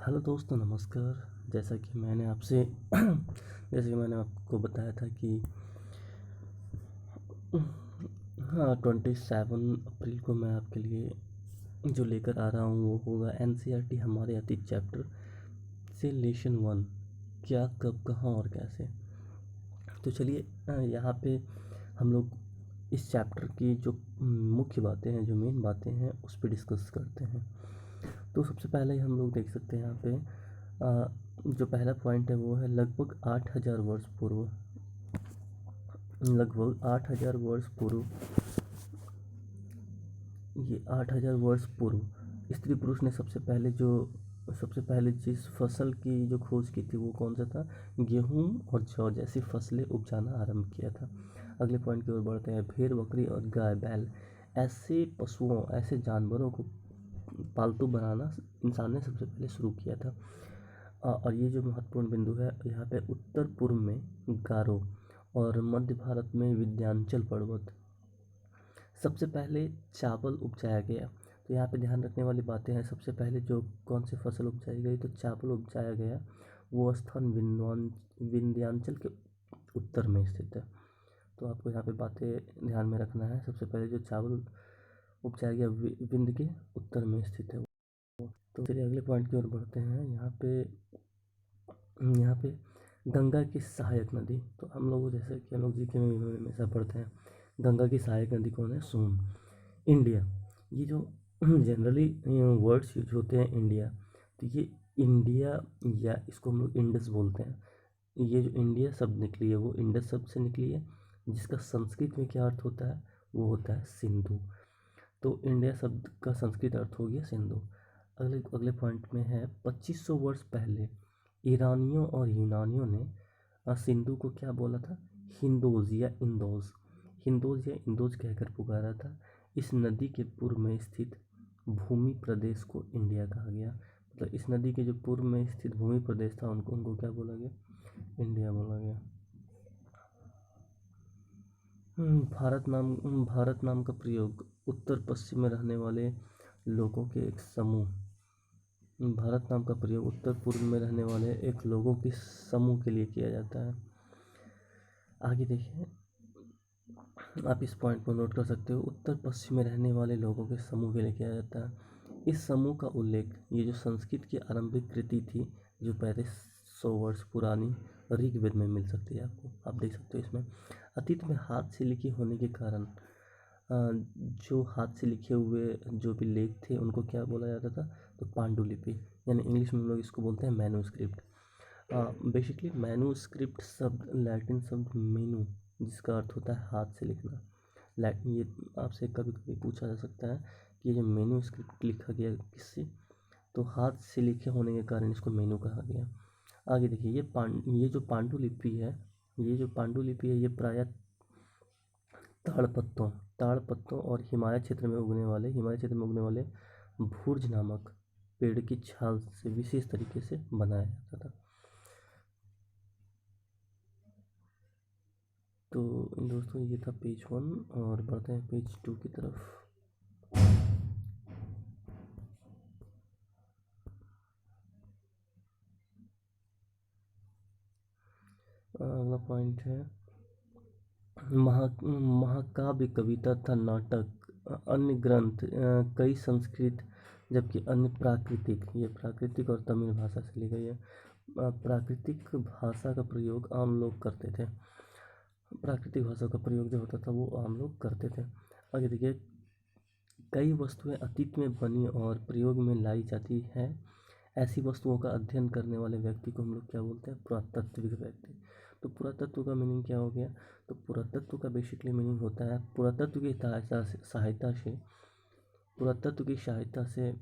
Hello दोस्तों, नमस्कार। जैसा कि मैंने आपको बताया था कि हाँ, 27 अप्रैल को मैं आपके लिए जो लेकर आ रहा हूँ वो होगा एनसीईआरटी हमारे अतीत चैप्टर से लेसन 1, क्या, कब, कहाँ और कैसे। तो चलिए यहाँ पे हम लोग इस चैप्टर की जो मुख्य बातें हैं, जो मेन बातें हैं, उस पर डिस्कस करते हैं। तो सबसे पहले हम लोग देख सकते हैं यहाँ पे जो पहला पॉइंट है वो है लगभग 8,000 वर्ष पूर्व। ये 8,000 वर्ष पूर्व स्त्री पुरुष ने सबसे पहले जिस फसल की जो खोज की थी वो कौन सा था? गेहूं और जौ जैसी फसलें उपजाना आरंभ किया था। अगले पॉइंट की ओर बढ़ते हैं। भेड़, बकरी और गाय, बैल ऐसे जानवरों को पालतू बनाना इंसान ने सबसे पहले शुरू किया था। और ये जो महत्वपूर्ण बिंदु है, यहाँ पे उत्तर पूर्व में गारो और मध्य भारत में विंध्याचल पर्वत सबसे पहले चावल उपजाया गया। तो यहाँ पे ध्यान रखने वाली बातें हैं। सबसे पहले जो कौन सी फसल उपजाई गई, तो चावल उपजाया गया। वो स्थान विंध्याचल के उत्तर में स्थित है। तो आपको यहाँ पे बातें ध्यान में रखना है। सबसे पहले जो चावल उपजाया गया विंध्य के उत्तर में स्थित है। तो चलिए अगले पॉइंट की ओर बढ़ते हैं। यहाँ पे गंगा की सहायक नदी। तो हम लोग जैसे कि हम लोग जीके में हमेशा पढ़ते हैं, गंगा की सहायक नदी कौन है? सोन। इंडिया, ये जो जनरली वर्ड्स यूज होते हैं इंडिया, तो ये इंडिया या इसको हम लोग इंडस बोलते हैं। ये जो इंडिया शब्द निकली है वो इंडस शब्द से निकली है, जिसका संस्कृत में क्या अर्थ होता है? वो होता है सिंधु। तो इंडिया शब्द का संस्कृत अर्थ हो गया सिंधु। अगले अगले पॉइंट में है 2500 वर्ष पहले ईरानियों और यूनानियों ने सिंधु को क्या बोला था? हिंदोज या इंदोज कहकर पुकारा था। इस नदी के पूर्व में स्थित भूमि प्रदेश को इंडिया कहा गया। मतलब इस नदी के जो पूर्व में स्थित भूमि प्रदेश था उनको क्या बोला गया? इंडिया बोला गया। भारत नाम का प्रयोग उत्तर पश्चिम में रहने वाले लोगों के एक समूह भारत नाम का प्रयोग उत्तर पूर्व में रहने वाले एक लोगों के समूह के लिए किया जाता है। आगे देखिए, आप इस पॉइंट को नोट कर सकते हो। उत्तर पश्चिम में रहने वाले लोगों के समूह के लिए किया जाता है। इस समूह का उल्लेख ये जो संस्कृत की आरंभिक कृति थी, जो पहले 100 वर्ष पुरानी ऋग्वेद में मिल सकती है आपको। आप देख सकते हो इसमें अतीत में हाथ से लिखी होने के कारण जो हाथ से लिखे हुए जो भी लेख थे उनको क्या बोला जाता था? तो पांडुलिपि, यानी इंग्लिश में हम लोग इसको बोलते हैं मैन्यूस्क्रिप्ट। बेसिकली मैन्यूस्क्रिप्ट शब्द लैटिन शब्द मेनू, जिसका अर्थ होता है हाथ से लिखना। लैटिन, ये आपसे कभी कभी पूछा जा सकता है कि ये जो मैन्यूस्क्रिप्ट लिखा गया किससे, तो हाथ से लिखे होने के कारण इसको मेनू कहा गया। आगे देखिए, ये जो पांडुलिपि है ये प्रायः ताड़पत्तों और हिमालय क्षेत्र में उगने वाले भूर्ज नामक पेड़ की छाल से विशेष तरीके से बनाया जाता था। तो दोस्तों ये था पेज 1 और बढ़ते हैं पेज 2 की तरफ। अगला पॉइंट है महाकाव्य, कविता तथा नाटक, अन्य ग्रंथ, कई संस्कृत जबकि अन्य प्राकृतिक, ये प्राकृतिक और तमिल भाषा से ली गई है। प्राकृतिक भाषा का प्रयोग आम लोग करते थे। प्राकृतिक भाषा का प्रयोग जो होता था वो आम लोग करते थे। आगे देखिए, कई वस्तुएं अतीत में बनी और प्रयोग में लाई जाती हैं। ऐसी वस्तुओं का अध्ययन करने वाले व्यक्ति को हम लोग क्या बोलते हैं? पुरातत्विक व्यक्ति। तो पुरातत्व का मीनिंग क्या हो गया? तो पुरातत्व का बेसिकली मीनिंग होता है पुरातत्व की सहायता से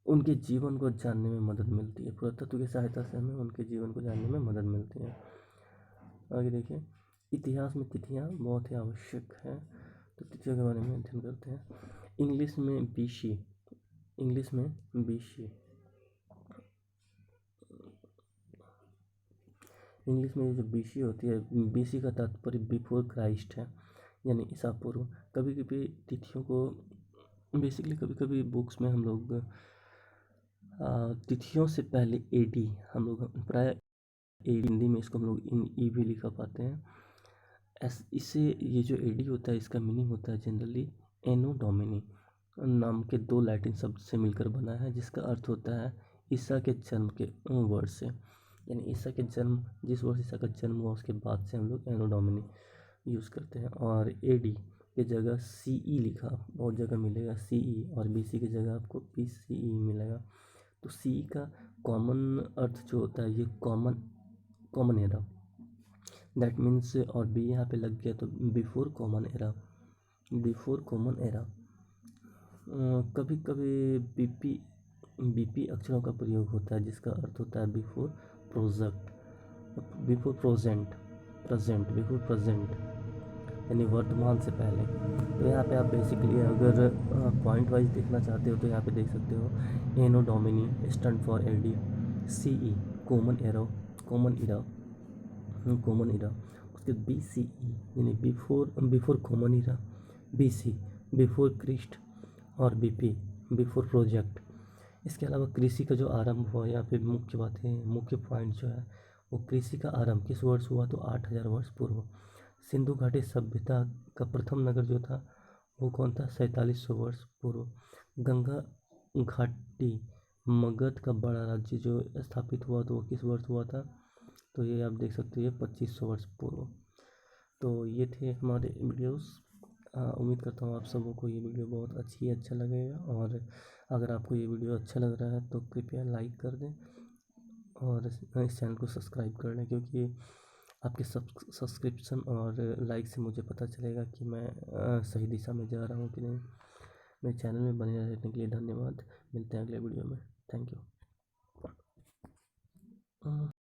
उनके जीवन को जानने में मदद मिलती है। पुरातत्व की सहायता से हमें उनके जीवन को जानने में मदद मिलती है। आगे देखिए, इतिहास में तिथियाँ बहुत ही आवश्यक है। तो तिथियों के बारे में अध्ययन करते हैं। इंग्लिश में बीसी इंग्लिश में ये जो बीसी होती है, बीसी का तात्पर्य बिफोर क्राइस्ट है, यानी ईसा पूर्व। कभी कभी तिथियों को बेसिकली कभी कभी बुक्स में हम लोग तिथियों से पहले एडी हम लोग प्राय एडी हिंदी में इसको हम लोग इन ई भी लिखा पाते हैं। इसे ये जो एडी होता है इसका मीनिंग होता है जनरली एनो डोमिनी नाम के दो लैटिन शब्द से मिलकर बना है, जिसका अर्थ होता है ईसा के जन्म के वर्ष से, यानी ईसा के जन्म जिस वर्ष ईसा का जन्म हुआ उसके बाद से हम लोग एनो डोमिनी यूज़ करते हैं। और एडी की जगह सीई लिखा बहुत जगह मिलेगा, सीई, और बीसी की जगह आपको बीसीई मिलेगा। तो सीई का कॉमन अर्थ जो होता है ये कॉमन एरा, दैट मीन्स, और बी यहाँ पे लग गया तो before common era, before common era. कभी कभी बीपी अक्षरों का प्रयोग होता है जिसका अर्थ होता है बिफोर प्रेजेंट, यानी वर्तमान से पहले। तो यहाँ पे आप बेसिकली अगर पॉइंट वाइज देखना चाहते हो तो यहाँ पे देख सकते हो anno domini stand for AD, CE common era, उसके बीसीई यानी before common era, BC before Christ, और बीपी बिफोर प्रोजेक्ट। इसके अलावा कृषि का जो आरंभ हुआ, यहाँ पे मुख्य पॉइंट जो है वो कृषि का आरंभ किस वर्ष हुआ, तो 8000 वर्ष पूर्व। सिंधु घाटी सभ्यता का प्रथम नगर जो था वो कौन था, 4700 वर्ष पूर्व। गंगा घाटी मगध का बड़ा राज्य जो स्थापित हुआ तो वो किस वर्ष हुआ था, तो ये आप देख सकते हो ये 2500 वर्ष पूर्व। तो ये थे हमारे वीडियोस। उम्मीद करता हूँ आप सबों को ये वीडियो बहुत अच्छा लगेगा, और अगर आपको ये वीडियो अच्छा लग रहा है तो कृपया लाइक कर दें और इस चैनल को सब्सक्राइब कर लें, क्योंकि आपके सब्सक्रिप्शन और लाइक से मुझे पता चलेगा कि मैं सही दिशा में जा रहा हूँ कि नहीं। मेरे चैनल में बने रहने के लिए धन्यवाद। मिलते हैं अगले वीडियो में। Thank you.